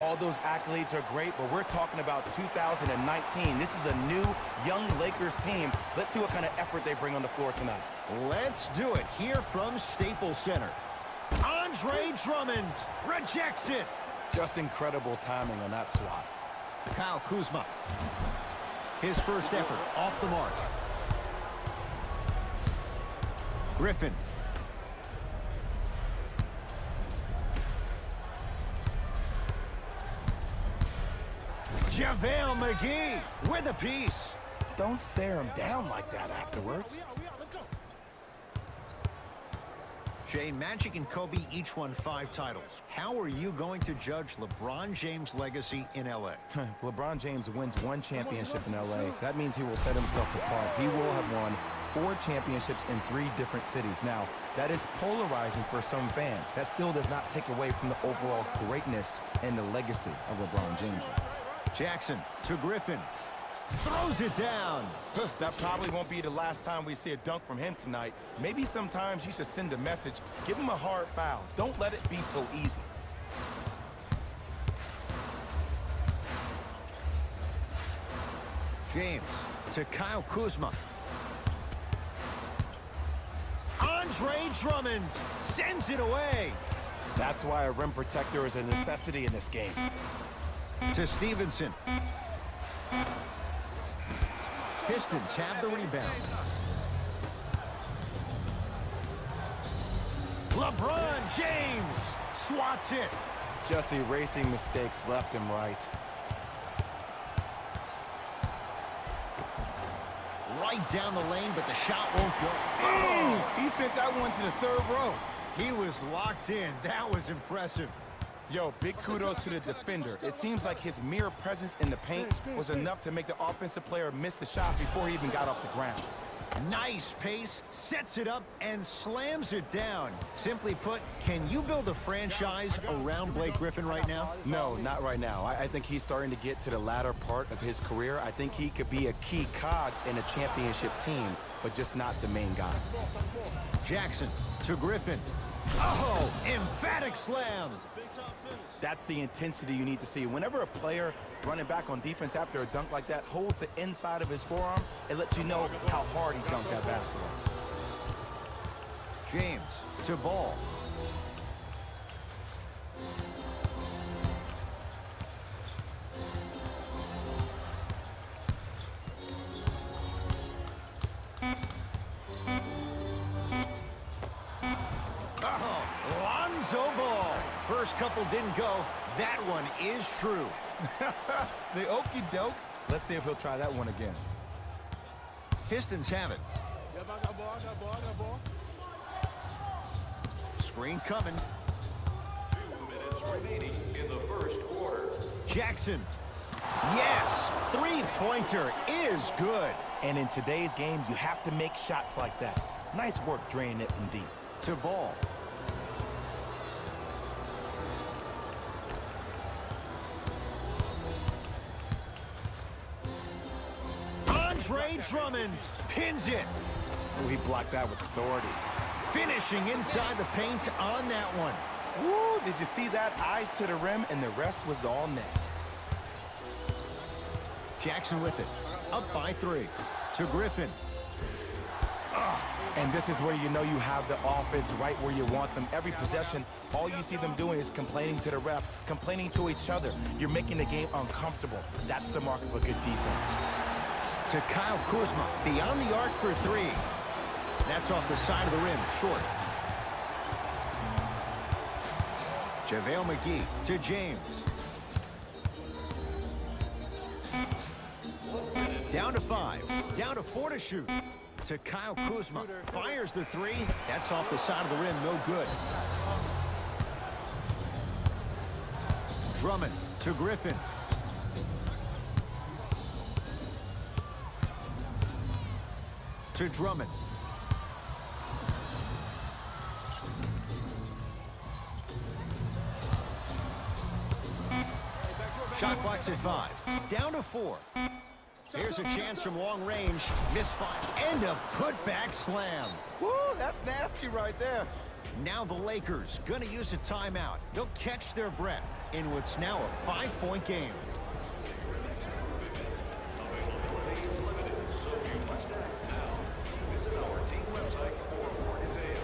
All those accolades are great, but we're talking about 2019. This is a new, young Lakers team. Let's see what kind of effort they bring on the floor tonight. Let's do it here from Staples Center. Andre Drummond rejects it. Just incredible timing on that swat. Kyle Kuzma. His first effort off the mark. Griffin. JaVale McGee with a piece. Don't stare him down like that afterwards. Jay, Magic and Kobe each won 5 titles. How are you going to judge LeBron James' legacy in L.A.? If LeBron James wins 1 championship in L.A., that means he will set himself apart. He will have won 4 championships in 3 different cities. Now, that is polarizing for some fans. That still does not take away from the overall greatness and the legacy of LeBron James. Jackson to Griffin. Throws it down. That probably won't be the last time we see a dunk from him tonight. Maybe sometimes you should send a message. Give him a hard foul. Don't let it be so easy. James to Kyle Kuzma. Andre Drummond sends it away. That's why a rim protector is a necessity in this game. To Stevenson. Pistons have the rebound. LeBron James swats it. Just erasing mistakes left and right. Right down the lane, but the shot won't go. Oh, he sent that one to the 3rd row. He was locked in. That was impressive. Yo, big kudos to the defender. It seems like his mere presence in the paint was enough to make the offensive player miss the shot before he even got off the ground. Nice pace, sets it up, and slams it down. Simply put, can you build a franchise around Blake Griffin right now? No, not right now. I think he's starting to get to the latter part of his career. I think he could be a key cog in a championship team, but just not the main guy. Jackson to Griffin. Oh, emphatic slam. That's the intensity you need to see. Whenever a player running back on defense after a dunk like that holds the inside of his forearm, it lets you know how hard he dunked that basketball. James to Ball. Lonzo Ball. First couple didn't go. That one is true. The okie doke. Let's see if he'll try that one again. Pistons have it. Screen coming. 2 minutes remaining in the first quarter. Jackson. Yes, 3-pointer is good. And in today's game, you have to make shots like that. Nice work draining it from deep. To Ball. Andre Drummond pins it. Oh, he blocked that with authority. Finishing inside the paint on that one. Woo, did you see that? Eyes to the rim, and the rest was all net. Jackson with it. Up by 3. To Griffin. And this is where you know you have the offense right where you want them. Every possession, all you see them doing is complaining to the ref, complaining to each other. You're making the game uncomfortable. That's the mark of a good defense. To Kyle Kuzma, beyond the arc for 3. That's off the side of the rim, short. JaVale McGee to James. Down to 5, down to 4 to shoot. To Kyle Kuzma, fires the 3. That's off the side of the rim, no good. Drummond to Griffin. To Drummond. Shot clock's at 5. Down to 4. Here's a chance from long range. Misfire. And a putback slam. Woo, that's nasty right there. Now the Lakers going to use a timeout. They'll catch their breath in what's now a 5-point game. Availability is limited, so you must act now. Visit our team website for more details.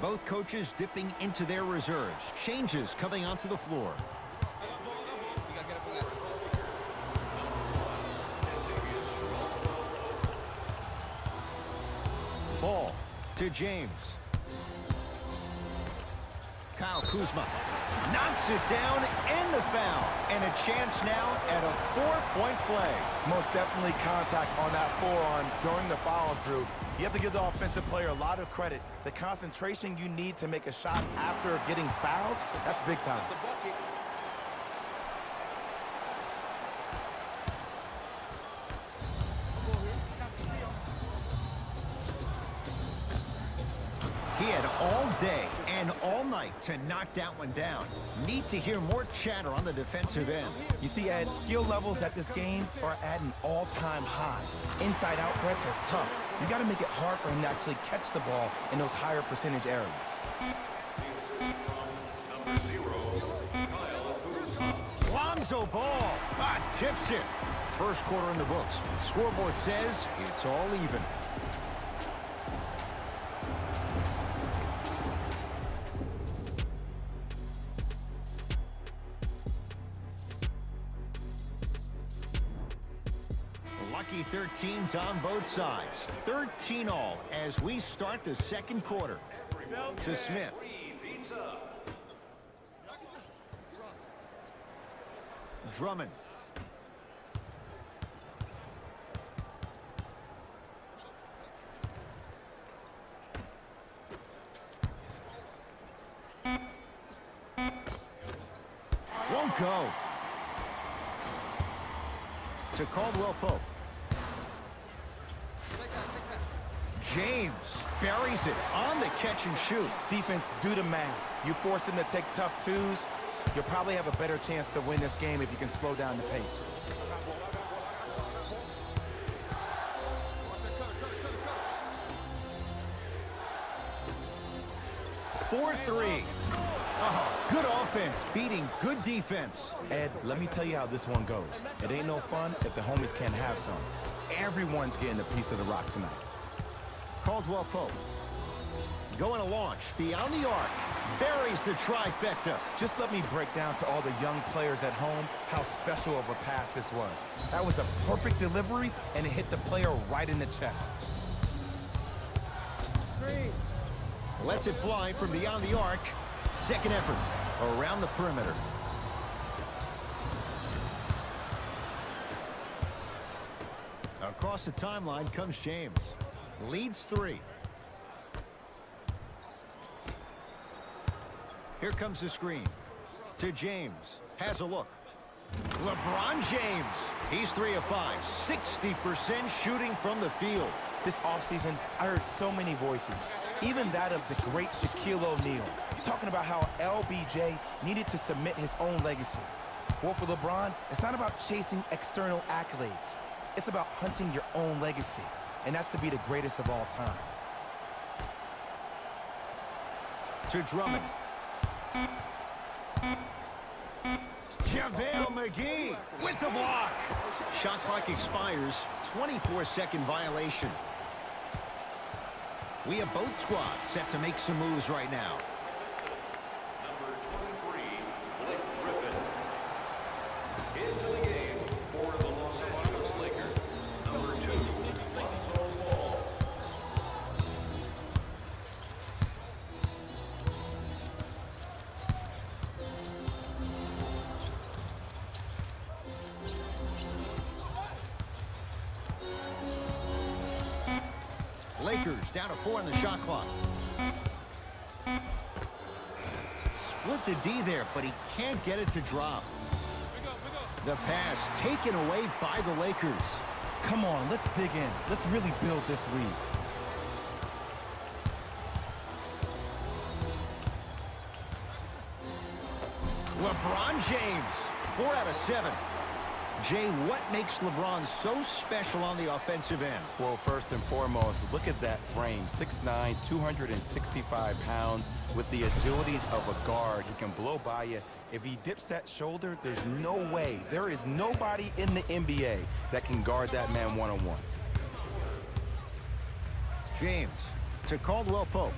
Both coaches dipping into their reserves. Changes coming onto the floor. Ball to James. Kyle Kuzma knocks it down and the foul. And a chance now at a 4-point play. Most definitely contact on that forearm during the follow-through. You have to give the offensive player a lot of credit. The concentration you need to make a shot after getting fouled, that's big time. He had all day and all night to knock that one down. Need to hear more chatter on the defensive end. You see, Ed, skill levels at this game are at an all-time high. Inside-out threats are tough. You got to make it hard for him to actually catch the ball in those higher percentage areas. Number 0, Kyle Kuzma. Lonzo Ball tips it. First quarter in the books. Scoreboard says it's all even. Lucky 13s on both sides. 13 all as we start the second quarter. To Smith. Pizza. Drummond. Won't go. To Caldwell Pope. James buries it on the catch and shoot. Defense, do the math. You force him to take tough twos, you'll probably have a better chance to win this game if you can slow down the pace. Four three. Oh, good offense beating good defense. Ed, let me tell you how this one goes. It ain't no fun if the homies can't have some. Everyone's getting a piece of the rock tonight. Caldwell Pope. Going to launch beyond the arc. Buries the trifecta. Just let me break down to all the young players at home how special of a pass this was. That was a perfect delivery, and it hit the player right in the chest. Lets it fly from beyond the arc. Second effort around the perimeter. Across the timeline comes James. Leads 3. Here comes the screen. To James. Has a look. LeBron James. He's 3 of 5. 60% shooting from the field. This offseason, I heard so many voices, even that of the great Shaquille O'Neal, talking about how LBJ needed to submit his own legacy. Well, for LeBron, it's not about chasing external accolades. It's about hunting your own legacy, and that's to be the greatest of all time. To Drummond. JaVale McGee with the block. Shot clock expires. 24-second violation. We have both squads set to make some moves right now. Number 23, Blake Griffin. Into the game for the Los Angeles Lakers. Number 2, Lonzo Ball. Lakers down to 4 on the shot clock. Split the D there, but he can't get it to drop. The pass taken away by the Lakers. Come on, let's dig in. Let's really build this lead. LeBron James, 4 out of 7. Jay, what makes LeBron so special on the offensive end? Well, first and foremost, look at that frame. 6'9", 265 pounds with the agilities of a guard. He can blow by you. If he dips that shoulder, there's no way. There is nobody in the NBA that can guard that man one-on-one. James to Caldwell Pope.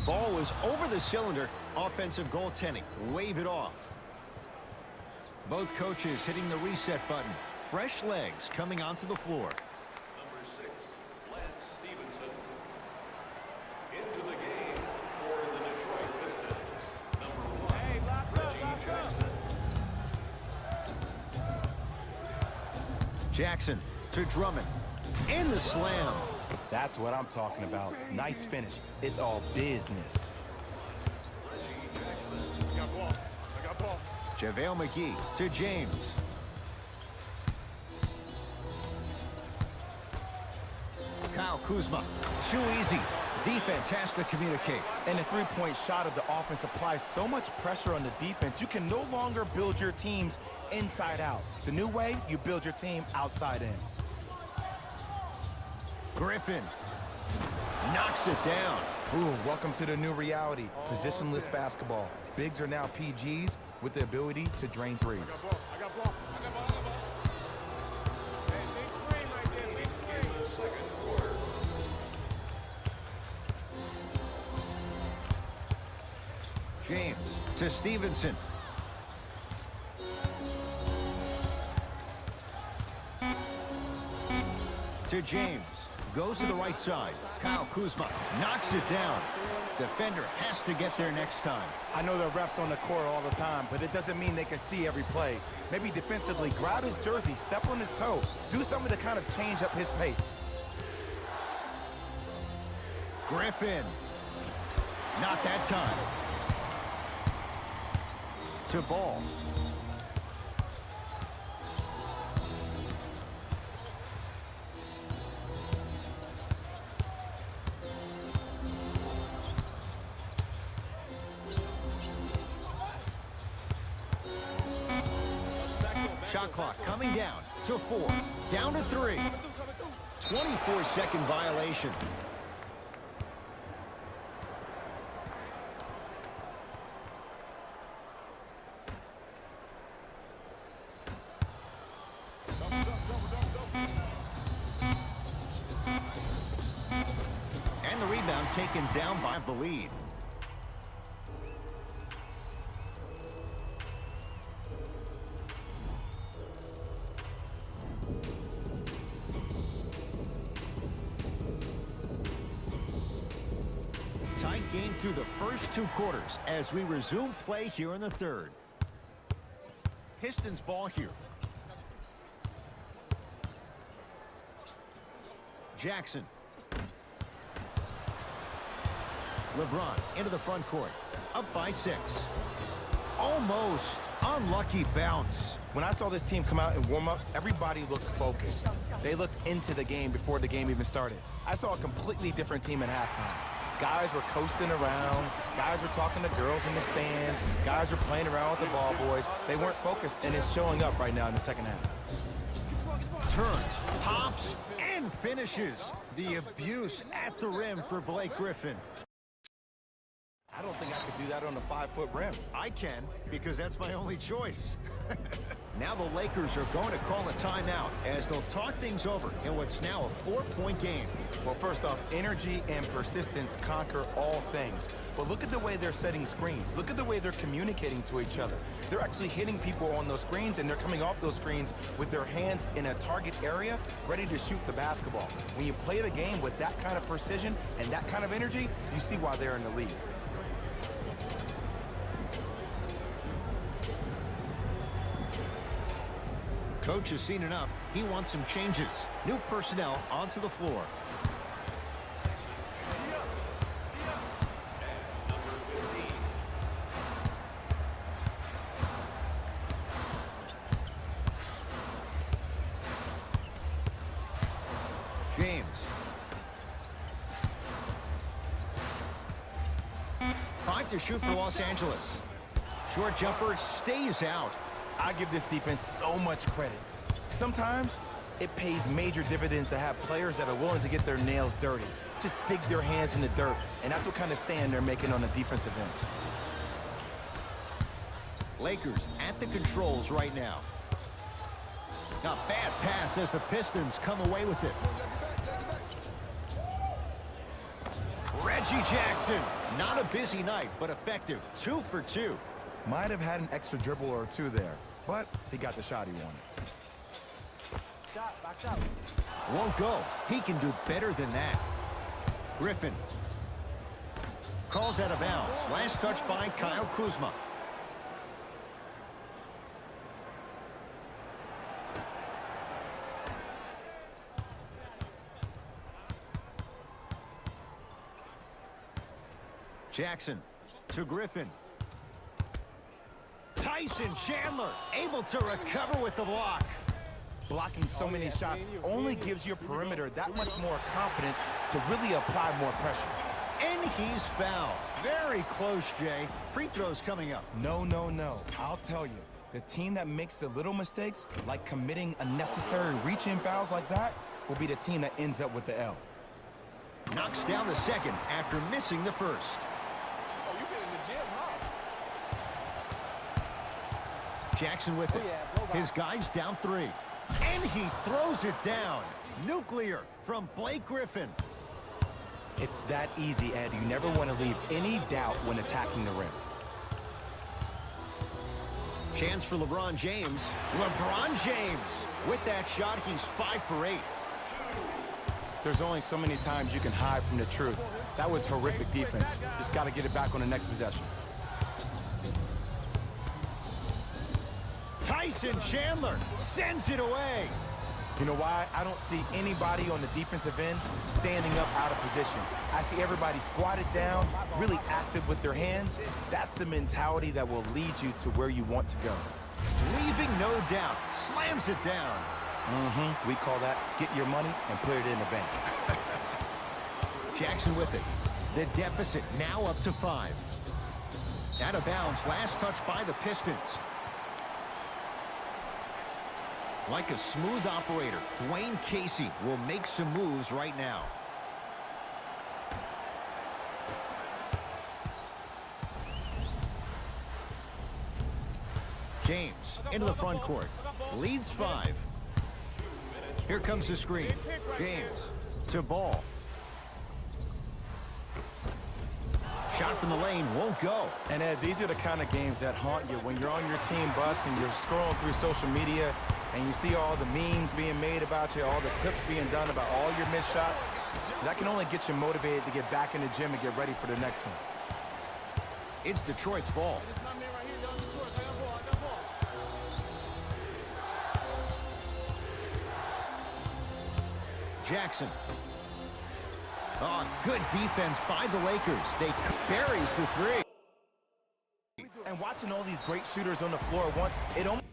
Ball was over the cylinder. Offensive goaltending. Wave it off. Both coaches hitting the reset button. Fresh legs coming onto the floor. Number 6, Lance Stevenson. Into the game for the Detroit Pistons. Number 1, Reggie Jackson. Jackson to Drummond. And the slam. That's what I'm talking about. Nice finish. It's all business. JaVale McGee to James. Kyle Kuzma. Too easy. Defense has to communicate. And the three-point shot of the offense applies so much pressure on the defense, you can no longer build your teams inside out. The new way, you build your team outside in. Griffin knocks it down. Ooh, welcome to the new reality. Positionless basketball. Bigs are now PGs with the ability to drain threes. I got ball. Hey, big screen right there, big screen. In the second quarter. James to Stevenson. To James. Goes to the right side. Kyle Kuzma knocks it down. Defender has to get there next time. I know the refs on the court all the time, but it doesn't mean they can see every play. Maybe defensively, grab his jersey, step on his toe, do something to kind of change up his pace. Griffin. Not that time. To Ball. Shot clock coming down to 4. Down to 3. 24-second violation. And the rebound taken down by the lead. Tight game through the first 2 quarters as we resume play here in the third. Pistons ball here. Jackson. LeBron into the front court. Up by 6. Almost. Unlucky bounce. When I saw this team come out and warm up, everybody looked focused. They looked into the game before the game even started. I saw a completely different team at halftime. Guys were coasting around. Guys were talking to girls in the stands. Guys were playing around with the ball boys. They weren't focused, and it's showing up right now in the second half. Turns, pops, and finishes. The abuse at the rim for Blake Griffin. I don't think I could do that on a 5-foot rim. I can, because that's my only choice. Now the Lakers are going to call a timeout as they'll talk things over in what's now a 4-point game. Well, first off, energy and persistence conquer all things. But look at the way they're setting screens. Look at the way they're communicating to each other. They're actually hitting people on those screens, and they're coming off those screens with their hands in a target area, ready to shoot the basketball. When you play the game with that kind of precision and that kind of energy, you see why they're in the lead. Coach has seen enough. He wants some changes. New personnel onto the floor. James. Five to shoot for Los Angeles. Short jumper stays out. I give this defense so much credit. Sometimes it pays major dividends to have players that are willing to get their nails dirty. Just dig their hands in the dirt, and that's what kind of stand they're making on the defensive end. Lakers at the controls right now. A bad pass as the Pistons come away with it. Reggie Jackson, not a busy night, but effective. 2 for 2. Might have had an extra dribble or two there, but he got the shot he wanted. Back up. Won't go. He can do better than that. Griffin. Calls out of bounds. Last touch by Kyle Kuzma. Jackson to Griffin. Tyson Chandler able to recover with the block. Blocking so many shots only gives your perimeter that much more confidence to really apply more pressure. And he's fouled. Very close, Jay. Free throws coming up. No. I'll tell you, the team that makes the little mistakes, like committing unnecessary reach-in fouls like that, will be the team that ends up with the L. Knocks down the second after missing the first. Oh, you been in the gym, huh? Jackson with it. His guys down 3. And he throws it down. Nuclear from Blake Griffin. It's that easy, Ed. You never want to leave any doubt when attacking the rim. Chance for LeBron James. LeBron James. With that shot, he's 5 for 8. There's only so many times you can hide from the truth. That was horrific defense. Just got to get it back on the next possession. Tyson Chandler sends it away. You know why? I don't see anybody on the defensive end standing up out of positions. I see everybody squatted down, really active with their hands. That's the mentality that will lead you to where you want to go. Leaving no doubt. Slams it down. We call that get your money and put it in the bank. Jackson with it. The deficit now up to 5. Out of bounds. Last touch by the Pistons. Like a smooth operator, Dwayne Casey will make some moves right now. James into the front court. Leads 5. Here comes the screen. James to Ball. Shot from the lane won't go. And Ed, these are the kind of games that haunt you when you're on your team bus and you're scrolling through social media and you see all the memes being made about you, all the clips being done about all your missed shots. That can only get you motivated to get back in the gym and get ready for the next one. It's Detroit's ball. It's my man right here, down Detroit. I got ball. Jackson. Oh, good defense by the Lakers. They buries the 3. And watching all these great shooters on the floor at once, it almost